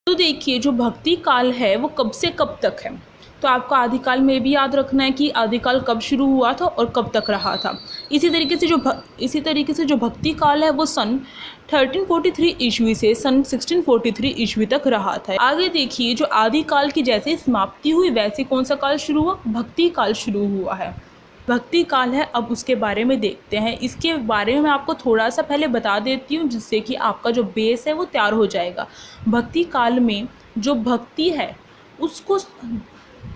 तो देखिए जो भक्ति काल है वो कब से कब तक है। तो आपको आदिकाल में भी याद रखना है कि आदिकाल कब शुरू हुआ था और कब तक रहा था। इसी तरीके से जो भक्ति काल है वो सन 1343 ईस्वी से सन 1643 ईस्वी तक रहा था। आगे देखिए जो आदिकाल की जैसे समाप्ति हुई वैसे कौन सा काल शुरू हुआ, भक्ति काल शुरू हुआ है। भक्ति काल है, अब उसके बारे में देखते हैं। इसके बारे में मैं आपको थोड़ा सा पहले बता देती हूँ जिससे कि आपका जो बेस है वो तैयार हो जाएगा। भक्ति काल में जो भक्ति है उसको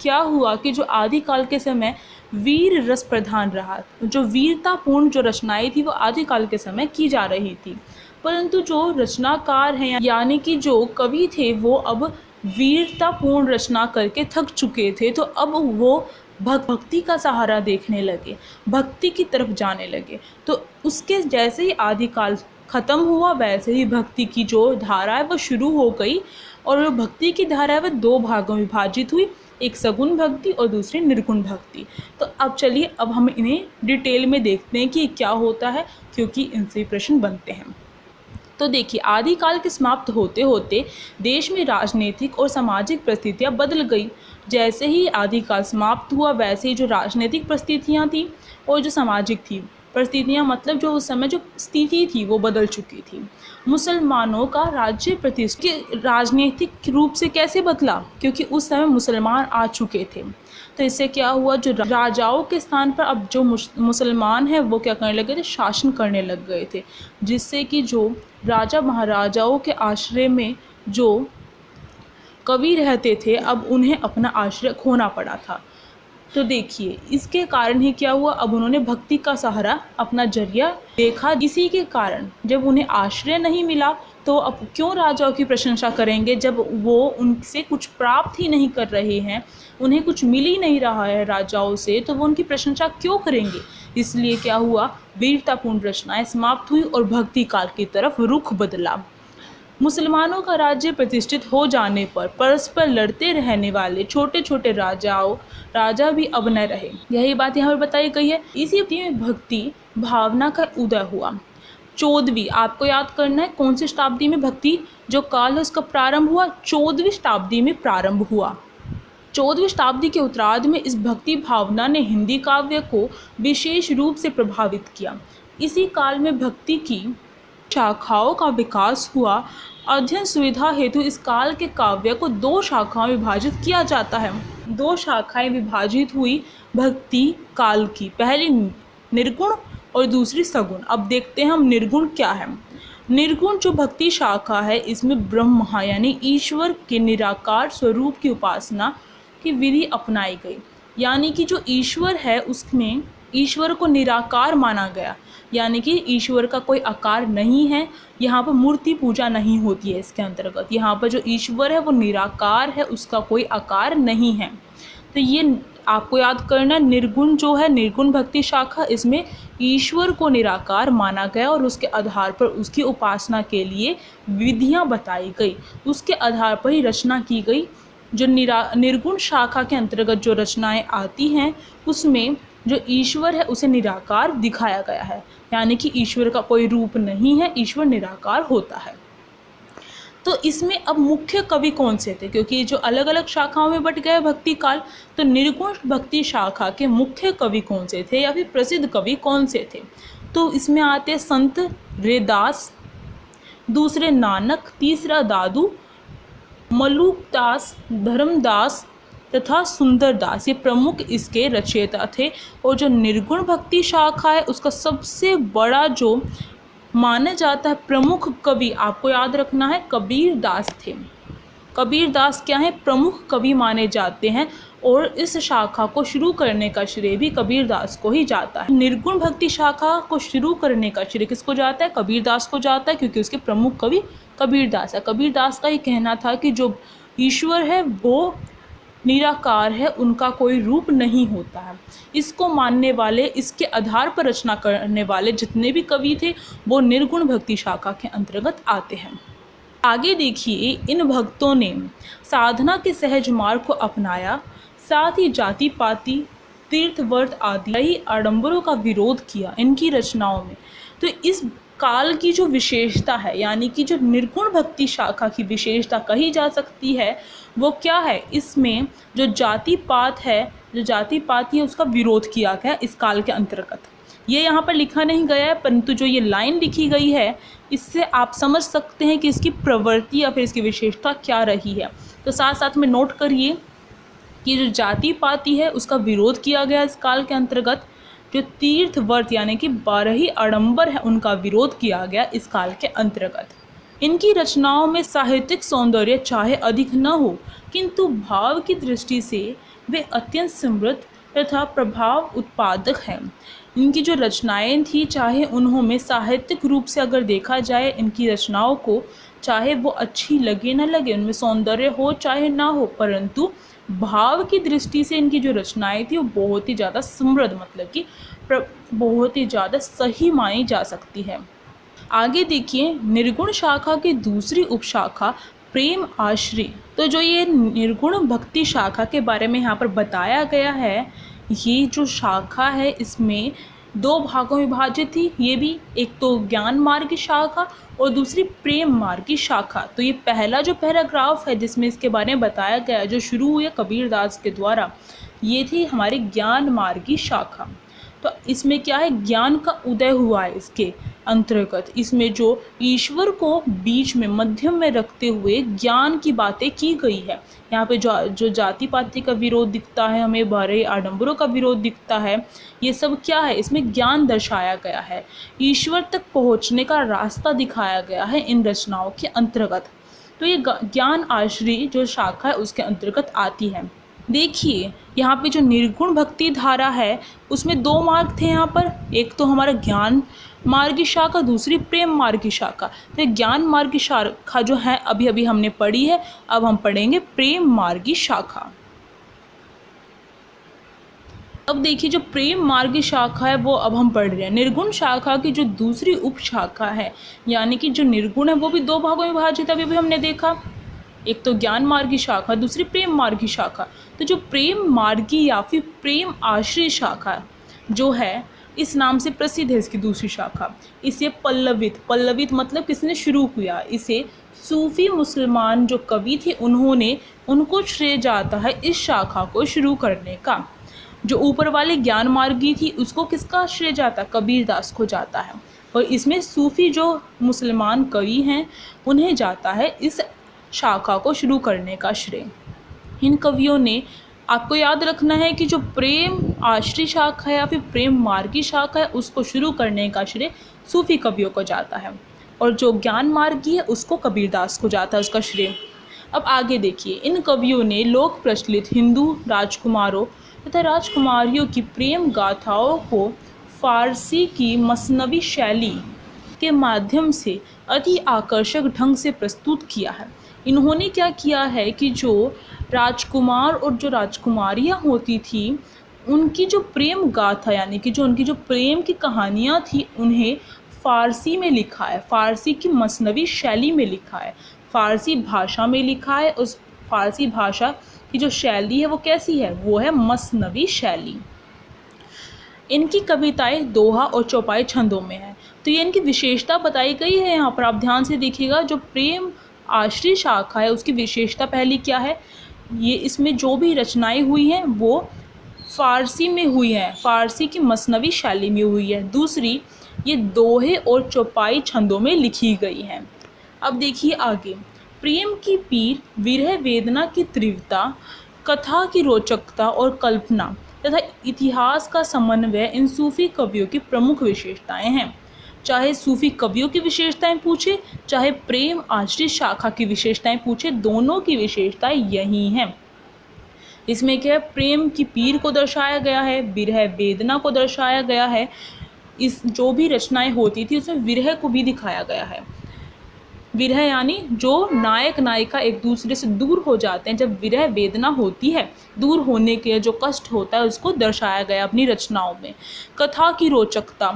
क्या हुआ कि जो आदिकाल के समय वीर रस प्रधान रहा, जो वीरतापूर्ण जो रचनाएं थी वो आदिकाल के समय की जा रही थी, परंतु जो रचनाकार हैं यानी कि जो कवि थे वो अब वीरतापूर्ण रचना करके थक चुके थे, तो अब वो भक्ति का सहारा देखने लगे, भक्ति की तरफ जाने लगे। तो उसके जैसे ही आदिकाल ख़त्म हुआ वैसे ही भक्ति की जो धारा है वो शुरू हो गई, और भक्ति की धारा है वह दो भागों में विभाजित हुई, एक सगुण भक्ति और दूसरी निर्गुण भक्ति। तो अब चलिए अब हम इन्हें डिटेल में देखते हैं कि क्या होता है, क्योंकि इनसे प्रश्न बनते हैं। तो देखिए आदिकाल के समाप्त होते होते देश में राजनीतिक और सामाजिक परिस्थितियाँ बदल गई। जैसे ही आदिकाल समाप्त हुआ वैसे ही जो राजनीतिक परिस्थितियाँ थी और जो सामाजिक थी परिस्थितियाँ, मतलब जो उस समय जो स्थिति थी वो बदल चुकी थी। मुसलमानों का राज्य प्रतिष्ठा राजनीतिक रूप से कैसे बदला, क्योंकि उस समय मुसलमान आ चुके थे। तो इससे क्या हुआ, जो राजाओं के स्थान पर अब जो मुसलमान हैं वो क्या करने लगे थे, शासन करने लग गए थे, जिससे कि जो राजा महाराजाओं के आश्रय में जो कवि रहते थे अब उन्हें अपना आश्रय खोना पड़ा था। तो देखिए इसके कारण ही क्या हुआ, अब उन्होंने भक्ति का सहारा अपना जरिया देखा। इसी के कारण जब उन्हें आश्रय नहीं मिला तो अब क्यों राजाओं की प्रशंसा करेंगे, जब वो उनसे कुछ प्राप्त ही नहीं कर रहे हैं, उन्हें कुछ मिल ही नहीं रहा है राजाओं से, तो वो उनकी प्रशंसा क्यों करेंगे। इसलिए क्या हुआ, वीरतापूर्ण रचनाएं समाप्त हुई और भक्ति काल की तरफ रुख बदला। मुसलमानों का राज्य प्रतिष्ठित हो जाने पर परस्पर लड़ते रहने वाले छोटे छोटे राजा भी अब न रहे, यही बात यहाँ पर बताई गई है। इसी में भक्ति भावना का उदय हुआ। 14वीं, आपको याद करना है कौन सी शताब्दी में भक्ति जो काल है उसका प्रारंभ हुआ, 14वीं शताब्दी में प्रारंभ हुआ। 14वीं शताब्दी के उत्तरार्ध में इस भक्ति भावना ने हिंदी काव्य को विशेष रूप से प्रभावित किया। इसी काल में भक्ति की शाखाओं का विकास हुआ। अध्ययन सुविधा हेतु इस काल के काव्य को दो शाखाओं में विभाजित किया जाता है। दो शाखाएं विभाजित हुई भक्ति काल की, पहली निर्गुण और दूसरी सगुण। अब देखते हैं हम निर्गुण क्या है। निर्गुण जो भक्ति शाखा है इसमें ब्रह्म यानी ईश्वर के निराकार स्वरूप की उपासना की विधि अपनाई गई, यानी कि जो ईश्वर है उसमें ईश्वर को निराकार माना गया, यानी कि ईश्वर का कोई आकार नहीं है। यहाँ पर मूर्ति पूजा नहीं होती है इसके अंतर्गत। यहाँ पर जो ईश्वर है वो निराकार है, उसका कोई आकार नहीं है। तो ये आपको याद करना, निर्गुण जो है निर्गुण भक्ति शाखा, इसमें ईश्वर को निराकार माना गया और उसके आधार पर उसकी उपासना के लिए विधियाँ बताई गई, उसके आधार पर ही रचना की गई। जो निर्गुण शाखा के अंतर्गत जो रचनाएं आती हैं उसमें जो ईश्वर है उसे निराकार दिखाया गया है, यानी कि ईश्वर का कोई रूप नहीं है, ईश्वर निराकार होता है। तो इसमें अब मुख्य कवि कौन से थे, क्योंकि जो अलग अलग शाखाओं में बट गए भक्ति काल, तो निर्गुण भक्ति शाखा के मुख्य कवि कौन से थे या फिर प्रसिद्ध कवि कौन से थे। तो इसमें आते संत रैदास, दूसरे नानक, तीसरा दादू, मलुकदास, धर्मदास तथा सुंदरदास, ये प्रमुख इसके रचयिता थे। और जो निर्गुण भक्ति शाखा है उसका सबसे बड़ा जो माना जाता है प्रमुख कवि, आपको याद रखना है, कबीर दास थे। कबीर दास क्या है, प्रमुख कवि माने जाते हैं और इस शाखा को शुरू करने का श्रेय भी कबीर दास को ही जाता है। निर्गुण भक्ति शाखा को शुरू करने का श्रेय किसको जाता है, कबीर दास को जाता है, क्योंकि उसके प्रमुख कवि कबीर दास है। कबीर दास का ये कहना था कि जो ईश्वर है वो निराकार है, उनका कोई रूप नहीं होता है। इसको मानने वाले, इसके आधार पर रचना करने वाले जितने भी कवि थे वो निर्गुण भक्ति शाखा के अंतर्गत आते हैं। आगे देखिए, इन भक्तों ने साधना के सहज मार्ग को अपनाया, साथ ही जाति पाति, तीर्थ व्रत आदि कई आडंबरों का विरोध किया इनकी रचनाओं में। तो इस काल की जो विशेषता है, यानी कि जो निर्गुण भक्ति शाखा की विशेषता कही जा सकती है वो क्या है, इसमें जो जाति पात है उसका विरोध किया गया इस काल के अंतर्गत। ये यहाँ पर लिखा नहीं गया है, परंतु जो ये लाइन लिखी गई है इससे आप समझ सकते हैं कि इसकी प्रवृत्ति या फिर इसकी विशेषता क्या रही है। तो साथ साथ में नोट करिए कि जो जाति पाति है उसका विरोध किया गया इस काल के अंतर्गत। जो तीर्थ व्रत यानी कि 12 आडंबर है उनका विरोध किया गया इस काल के अंतर्गत। इनकी रचनाओं में साहित्यिक सौंदर्य चाहे अधिक न हो, किंतु भाव की दृष्टि से वे अत्यंत समृद्ध तथा प्रभाव उत्पादक हैं। इनकी जो रचनाएं थी, चाहे उन्होंने साहित्यिक रूप से अगर देखा जाए इनकी रचनाओं को, चाहे वो अच्छी लगे न लगे, उनमें सौंदर्य हो चाहे ना हो, परंतु भाव की दृष्टि से इनकी जो रचनाएं थी वो बहुत ही ज़्यादा समृद्ध, मतलब कि बहुत ही ज़्यादा सही मानी जा सकती है। आगे देखिए, निर्गुण शाखा की दूसरी उपशाखा प्रेम आश्रय। तो जो ये निर्गुण भक्ति शाखा के बारे में यहाँ पर बताया गया है, ये जो शाखा है इसमें 2 भागों में विभाजित थी। ये भी एक तो ज्ञान मार्ग की शाखा और दूसरी प्रेम मार्ग की शाखा। तो ये पहला जो पैराग्राफ है जिसमें इसके बारे में बताया गया, जो शुरू हुआ कबीरदास के द्वारा, ये थी हमारी ज्ञान मार्ग की शाखा। तो इसमें क्या है, ज्ञान का उदय हुआ है इसके अंतर्गत। इसमें जो ईश्वर को बीच में मध्यम में रखते हुए ज्ञान की बातें की गई है। यहाँ पे जो जाति पाति का विरोध दिखता है, हमें 12 आडंबरों का विरोध दिखता है, ये सब क्या है, इसमें ज्ञान दर्शाया गया है, ईश्वर तक पहुँचने का रास्ता दिखाया गया है इन रचनाओं के अंतर्गत। तो ये ज्ञान आश्रय जो शाखा है उसके अंतर्गत आती है। देखिए यहाँ पे जो निर्गुण भक्ति धारा है उसमें 2 मार्ग थे यहाँ पर, एक तो हमारा ज्ञान मार्ग की शाखा, दूसरी प्रेम मार्ग की शाखा। तो ज्ञान मार्ग की शाखा जो है अभी अभी हमने पढ़ी है, अब हम पढ़ेंगे प्रेम मार्ग की शाखा। अब देखिए जो प्रेम मार्ग की शाखा है वो अब हम पढ़ रहे हैं। निर्गुण शाखा की जो दूसरी उप शाखा है, यानी कि जो निर्गुण है वो भी 2 भागों में विभाजित है, अभी भी हमने देखा, एक तो ज्ञान मार्ग की शाखा, दूसरी प्रेम मार्ग की शाखा। तो जो प्रेम मार्गी या फिर प्रेम आश्रय शाखा जो है, इस नाम से प्रसिद्ध है इसकी दूसरी शाखा। इसे पल्लवित मतलब किसने शुरू किया, इसे सूफी मुसलमान जो कवि थे उनको श्रेय जाता है इस शाखा को शुरू करने का। जो ऊपर वाले ज्ञान मार्गी थी उसको किसका श्रेय जाता, कबीरदास को जाता है, और इसमें सूफी जो मुसलमान कवि हैं उन्हें जाता है इस शाखा को शुरू करने का श्रेय। इन कवियों ने, आपको याद रखना है कि जो प्रेम आश्रय शाखा है या फिर प्रेम मार्गी शाखा है उसको शुरू करने का श्रेय सूफी कवियों को जाता है, और जो ज्ञान मार्गी है उसको कबीरदास को जाता है उसका श्रेय। अब आगे देखिए, इन कवियों ने लोक प्रचलित हिंदू राजकुमारों तथा राजकुमारियों की प्रेम गाथाओं को फारसी की मसनवी शैली के माध्यम से अति आकर्षक ढंग से प्रस्तुत किया है। इन्होंने क्या किया है कि जो राजकुमार और जो राजकुमारियाँ होती थी उनकी जो प्रेम गाथा यानी कि जो उनकी जो प्रेम की कहानियाँ थी उन्हें फ़ारसी में लिखा है, फ़ारसी की मसनवी शैली में लिखा है, फ़ारसी भाषा में लिखा है। उस फ़ारसी भाषा की जो शैली है वो कैसी है, वो है मसनवी शैली। इनकी कविताएं दोहा और चौपाई छंदों में है। तो ये इनकी विशेषता बताई गई है यहाँ पर, आप ध्यान से देखिएगा। जो प्रेम आश्रय शाखा है उसकी विशेषता पहली क्या है, ये इसमें जो भी रचनाएं हुई हैं वो फ़ारसी में हुई हैं, फ़ारसी की मसनवी शैली में हुई है। दूसरी, ये दोहे और चौपाई छंदों में लिखी गई हैं। अब देखिए आगे, प्रेम की पीर, विरह वेदना की तीव्रता, कथा की रोचकता और कल्पना तथा इतिहास का समन्वय इन सूफी कवियों की प्रमुख विशेषताएं हैं। चाहे सूफी कवियों की विशेषताएं पूछे, चाहे प्रेम आश्रय शाखा की विशेषताएं पूछे, दोनों की विशेषताएं यही हैं। इसमें क्या है, प्रेम की पीर को दर्शाया गया है, विरह वेदना को दर्शाया गया है। इस जो भी रचनाएं होती थी उसमें विरह को भी दिखाया गया है। विरह यानी जो नायक नायिका एक दूसरे से दूर हो जाते हैं, जब विरह वेदना होती है, दूर होने के जो कष्ट होता है उसको दर्शाया गया अपनी रचनाओं में। कथा की रोचकता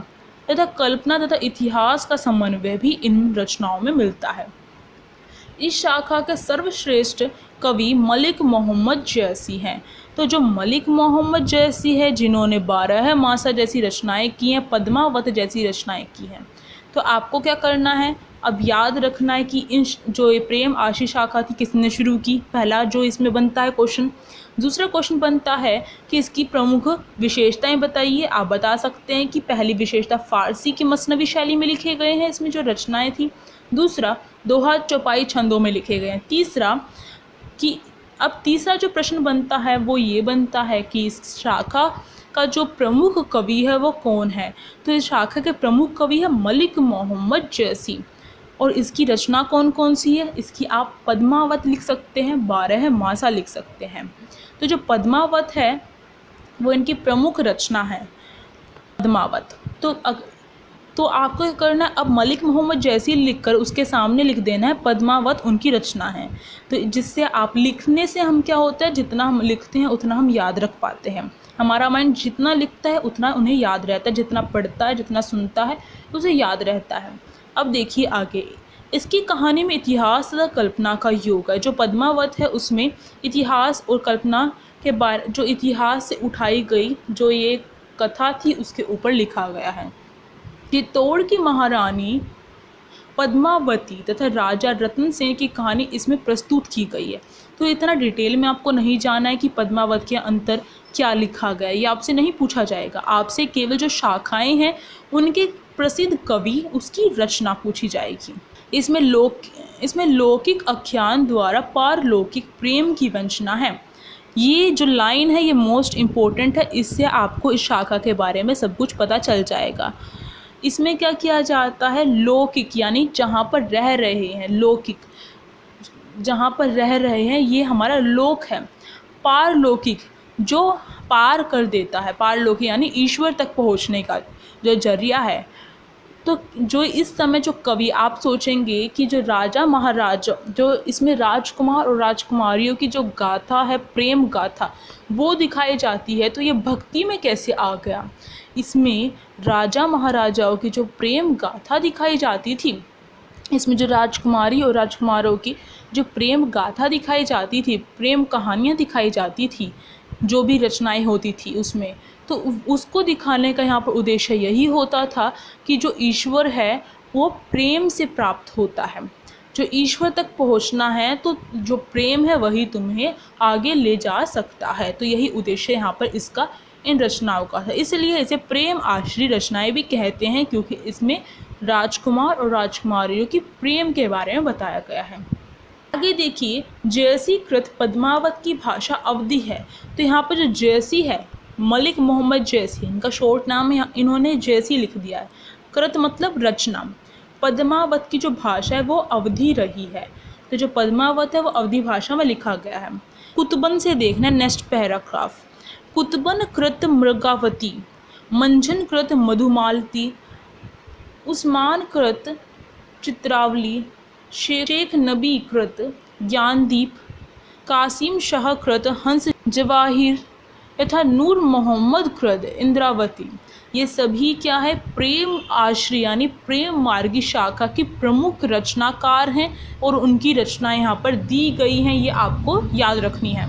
तथा कल्पना तथा इतिहास का समन्वय भी इन रचनाओं में मिलता है। इस शाखा के सर्वश्रेष्ठ कवि मलिक मोहम्मद जैसी हैं। तो जो मलिक मोहम्मद जैसी है, जिन्होंने 12 मासा जैसी रचनाएं की हैं, पद्मावत जैसी रचनाएं की हैं। तो आपको क्या करना है, अब याद रखना है कि जो ये प्रेम आश्री शाखा थी किसने शुरू की, पहला जो इसमें बनता है क्वेश्चन। दूसरा क्वेश्चन बनता है कि इसकी प्रमुख विशेषताएं बताइए। आप बता सकते हैं कि पहली विशेषता फ़ारसी की मसनवी शैली में लिखे गए हैं इसमें जो रचनाएं थी। दूसरा, दोहा चौपाई छंदों में लिखे गए हैं। तीसरा जो प्रश्न बनता है वो ये बनता है कि इस शाखा का जो प्रमुख कवि है वो कौन है। तो इस शाखा के प्रमुख कवि है मलिक मोहम्मद जैसी। और इसकी रचना कौन कौन सी है, इसकी आप पद्मावत लिख सकते हैं, 12 मासा लिख सकते हैं। तो जो पद्मावत है वो इनकी प्रमुख रचना है पद्मावत। तो आपको क्या करना है, अब मलिक मोहम्मद जैसी लिखकर उसके सामने लिख देना है पद्मावत उनकी रचना है। तो जिससे आप लिखने से हम क्या होता है, जितना हम लिखते हैं उतना हम याद रख पाते हैं। हमारा माइंड जितना लिखता है उतना उन्हें याद रहता है, जितना पढ़ता है जितना सुनता है उसे याद रहता है। अब देखिए आगे, इसकी कहानी में इतिहास तथा कल्पना का योग है। जो पद्मावत है उसमें इतिहास और कल्पना के बारे, जो इतिहास से उठाई गई जो ये कथा थी उसके ऊपर लिखा गया है। चित्तौड़ की महारानी पद्मावती तथा राजा रतन सेन की कहानी इसमें प्रस्तुत की गई है। तो इतना डिटेल में आपको नहीं जाना है कि पद्मावत के अंतर क्या लिखा गया है, ये आपसे नहीं पूछा जाएगा। आपसे केवल जो शाखाएं हैं उनके प्रसिद्ध कवि उसकी रचना पूछी जाएगी। इसमें लौकिक आख्यान द्वारा पारलौकिक प्रेम की वंचना है। ये जो लाइन है ये मोस्ट इम्पोर्टेंट है, इससे आपको इस शाखा के बारे में सब कुछ पता चल जाएगा। इसमें क्या किया जाता है, लौकिक यानी जहाँ पर रह रहे हैं, लौकिक जहाँ पर रह रहे हैं ये हमारा लोक है। पारलौकिक जो पार कर देता है, पारलौकिक यानी ईश्वर तक पहुँचने का जो जरिया है। तो जो इस समय जो कवि, आप सोचेंगे कि जो राजा महाराजा, जो इसमें राजकुमार और राजकुमारियों की जो गाथा है, प्रेम गाथा वो दिखाई जाती है, तो ये भक्ति में कैसे आ गया। इसमें राजा महाराजाओं की जो प्रेम गाथा दिखाई जाती थी, इसमें जो राजकुमारी और राजकुमारों की जो प्रेम गाथा दिखाई जाती थी, प्रेम कहानियाँ दिखाई जाती थी, जो भी रचनाएं होती थी उसमें, तो उसको दिखाने का यहाँ पर उद्देश्य यही होता था कि जो ईश्वर है वो प्रेम से प्राप्त होता है। जो ईश्वर तक पहुँचना है तो जो प्रेम है वही तुम्हें आगे ले जा सकता है। तो यही उद्देश्य यहाँ पर इसका, इन रचनाओं का था। इसलिए इसे प्रेम आश्री रचनाएं भी कहते हैं, क्योंकि इसमें राजकुमार और राजकुमारियों की प्रेम के बारे में बताया गया है। आगे देखिए, जैसी कृत पद्मावत की भाषा अवधी है। तो यहाँ पर जो जैसी है, मलिक मोहम्मद जैसी, इनका शॉर्ट नाम है, इन्होंने जैसी लिख दिया है। कृत मतलब रचना। पद्मावत की जो भाषा है वो अवधी रही है। तो जो पद्मावत है वो अवधी भाषा में लिखा गया है। कुतुबन से देखना नेक्स्ट पैराग्राफ। कुतुबन कृत मृगावती, मंझन कृत मधुमालती, उस्मान कृत चित्रावली, शेख नबी कृत ज्ञानदीप, कासिम शाह कृत हंस जवाहिर तथा नूर मोहम्मद कृत इंद्रावती। ये सभी क्या है, प्रेम आश्री यानी प्रेम मार्गी शाखा की प्रमुख रचनाकार हैं और उनकी रचनाएं यहाँ पर दी गई हैं, ये आपको याद रखनी है।